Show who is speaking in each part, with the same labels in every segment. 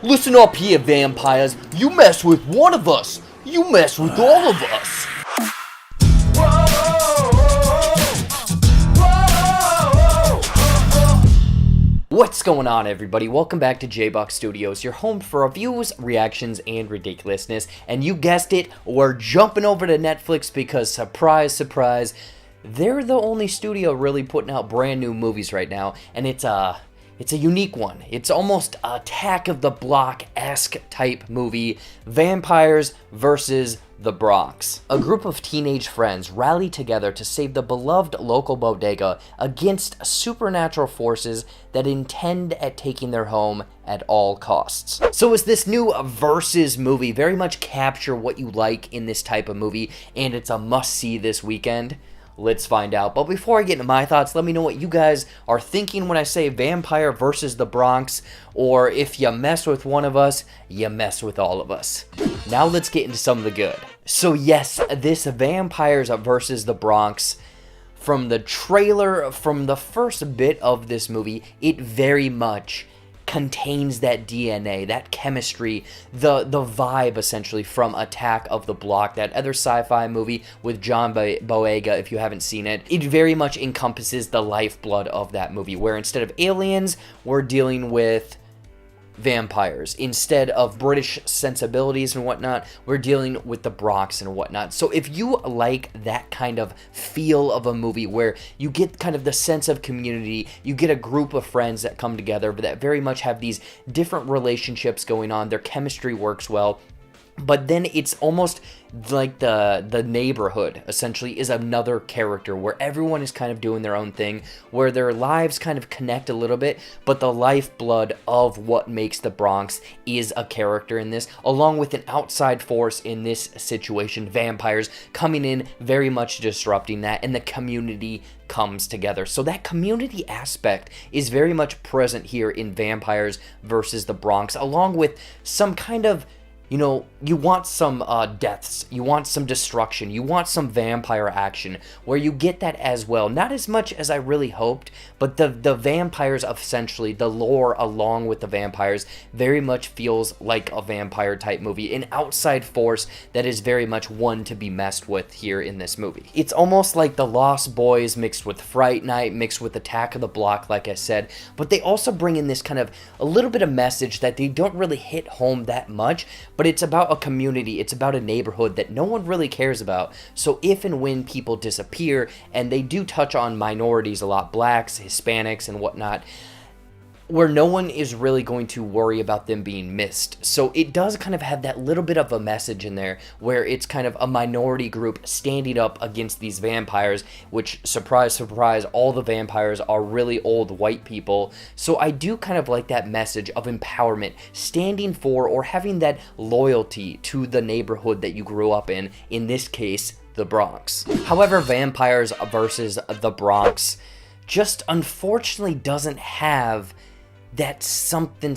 Speaker 1: Listen up here, vampires. You mess with one of us, you mess with all of us. What's going on, everybody? Welcome back to JBuck Studios, your home for reviews, reactions, and ridiculousness. And you guessed it, we're jumping over to Netflix because, surprise, surprise, they're the only studio really putting out brand new movies right now, and it's a unique one. It's almost Attack of the Block-esque type movie, Vampires versus the Bronx. A group of teenage friends rally together to save the beloved local bodega against supernatural forces that intend at taking their home at all costs. So is this new versus movie very much capture what you like in this type of movie, and it's a must-see this weekend? Let's find out. But before I get into my thoughts, let me know what you guys are thinking when I say Vampire versus the Bronx, or if you mess with one of us, you mess with all of us. Now let's get into some of the good. So yes, this Vampires versus the Bronx, from the trailer, from the first bit of this movie, it very much contains that DNA, that chemistry, the vibe essentially from Attack of the Block, that other sci-fi movie with John Boyega. If you haven't seen it, it very much encompasses the lifeblood of that movie, where instead of aliens, we're dealing with vampires. Instead of British sensibilities and whatnot, we're dealing with the Bronx and whatnot. So if you like that kind of feel of a movie where you get kind of the sense of community, you get a group of friends that come together that very much have these different relationships going on, their chemistry works well, but then it's almost like the neighborhood essentially is another character where everyone is kind of doing their own thing, where their lives kind of connect a little bit, but the lifeblood of what makes the Bronx is a character in this, along with an outside force in this situation, vampires coming in, very much disrupting that, and the community comes together. So that community aspect is very much present here in Vampires versus the Bronx, along with some kind of, you know, you want some deaths, you want some destruction, you want some vampire action, where you get that as well. Not as much as I really hoped, but the vampires, essentially, the lore along with the vampires, very much feels like a vampire type movie, an outside force that is very much one to be messed with here in this movie. It's almost like the Lost Boys mixed with Fright Night, mixed with Attack of the Block, like I said, but they also bring in this kind of a little bit of message that they don't really hit home that much, but it's about a community, it's about a neighborhood that no one really cares about. So if and when people disappear, and they do touch on minorities a lot, blacks, Hispanics, and whatnot, where no one is really going to worry about them being missed. So it does kind of have that little bit of a message in there where it's kind of a minority group standing up against these vampires, which, surprise, surprise, all the vampires are really old white people. So I do kind of like that message of empowerment, standing for or having that loyalty to the neighborhood that you grew up in this case, the Bronx. However, Vampires versus the Bronx just unfortunately doesn't have that something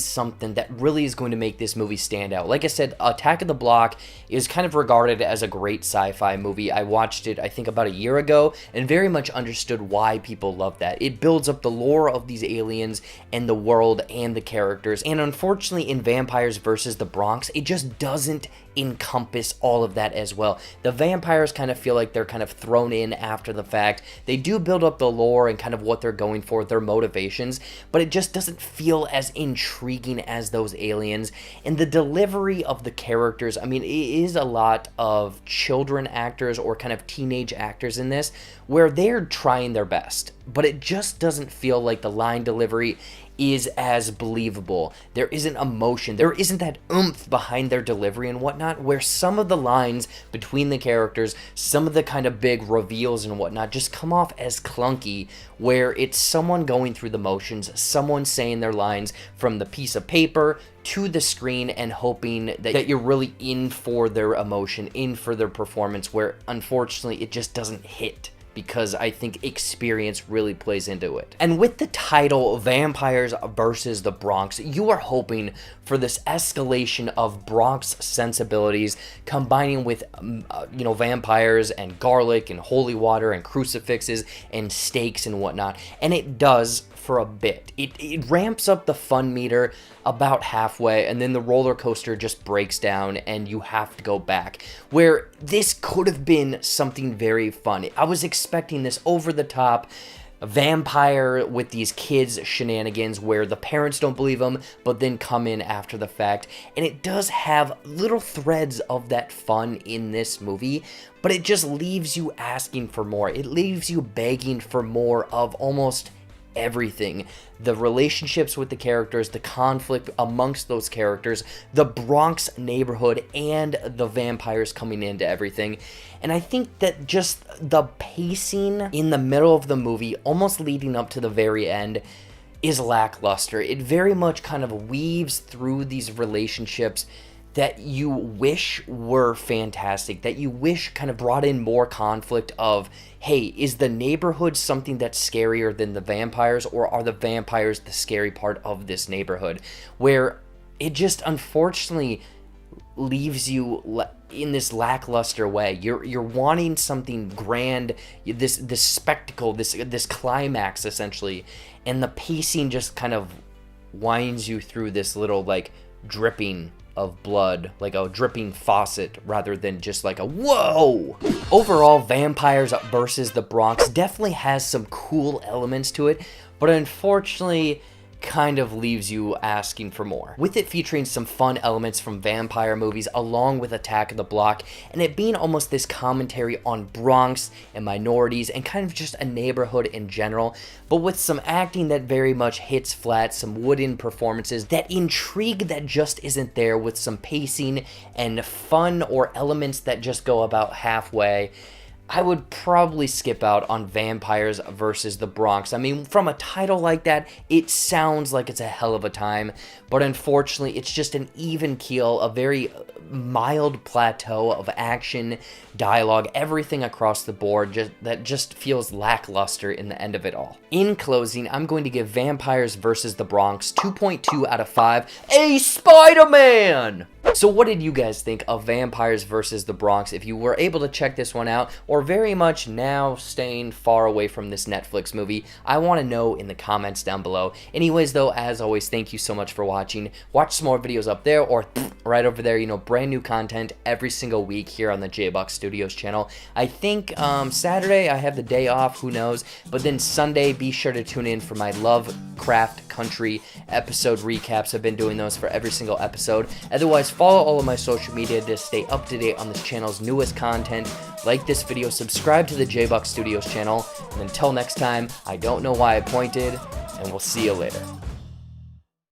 Speaker 1: that really is going to make this movie stand out. Like I said, Attack of the Block is kind of regarded as a great sci-fi movie. I watched it, I think, about a year ago, and very much understood why people love that. It builds up the lore of these aliens and the world and the characters, and unfortunately in Vampires versus the Bronx, it just doesn't encompass all of that as well. The vampires kind of feel like they're kind of thrown in after the fact. They do build up the lore and kind of what they're going for, their motivations, but it just doesn't feel as intriguing as those aliens. And the delivery of the characters, I mean, it is a lot of children actors or kind of teenage actors in this, where they're trying their best, but it just doesn't feel like the line delivery is as believable. There isn't emotion, there isn't that oomph behind their delivery and whatnot, where some of the lines between the characters, some of the kind of big reveals and whatnot just come off as clunky, where it's someone going through the motions, someone saying their lines from the piece of paper to the screen and hoping that you're really in for their emotion, in for their performance, where unfortunately it just doesn't hit, because I think experience really plays into it. And with the title Vampires versus the Bronx, you are hoping for this escalation of Bronx sensibilities, combining with, vampires and garlic and holy water and crucifixes and stakes and whatnot. And it does for a bit. It ramps up the fun meter about halfway, and then the roller coaster just breaks down and you have to go back. Where this could have been something very fun. I was expecting this over the top vampire with these kids shenanigans where the parents don't believe them but then come in after the fact, and it does have little threads of that fun in this movie, but it just leaves you asking for more. It leaves you begging for more of almost everything. The relationships with the characters, the conflict amongst those characters, the Bronx neighborhood, and the vampires coming into everything. And I think that just the pacing in the middle of the movie, almost leading up to the very end, is lackluster. It very much kind of weaves through these relationships that you wish were fantastic, that you wish kind of brought in more conflict of, hey, is the neighborhood something that's scarier than the vampires, or are the vampires the scary part of this neighborhood? Where it just unfortunately leaves you in this lackluster way. You're wanting something grand, this spectacle, this climax essentially, and the pacing just kind of winds you through this little like dripping of blood, like a dripping faucet rather than just like a whoa. Overall, Vampires versus the Bronx definitely has some cool elements to it, but unfortunately kind of leaves you asking for more. With it featuring some fun elements from vampire movies along with Attack of the Block, and it being almost this commentary on Bronx and minorities and kind of just a neighborhood in general, but with some acting that very much hits flat, some wooden performances, that intrigue that just isn't there, with some pacing and fun or elements that just go about halfway, I would probably skip out on Vampires versus the Bronx. I mean, from a title like that, it sounds like it's a hell of a time, but unfortunately, it's just an even keel, a very mild plateau of action, dialogue, everything across the board that just feels lackluster in the end of it all. In closing, I'm going to give Vampires versus the Bronx 2.2 out of 5, a Spider-Man! So what did you guys think of Vampires versus the Bronx? If you were able to check this one out, or very much now staying far away from this Netflix movie, I want to know in the comments down below. Anyways though, as always, thank you so much for watching. Watch some more videos up there, or right over there, you know, brand new content every single week here on the JBuck Studios channel. I think Saturday I have the day off, who knows, but then Sunday, be sure to tune in for my Lovecraft Country episode recaps. I've been doing those for every single episode. Otherwise, follow all of my social media to stay up to date on this channel's newest content. Like this video, subscribe to the JBuck Studios channel, and until next time, I don't know why I pointed, and we'll see you later.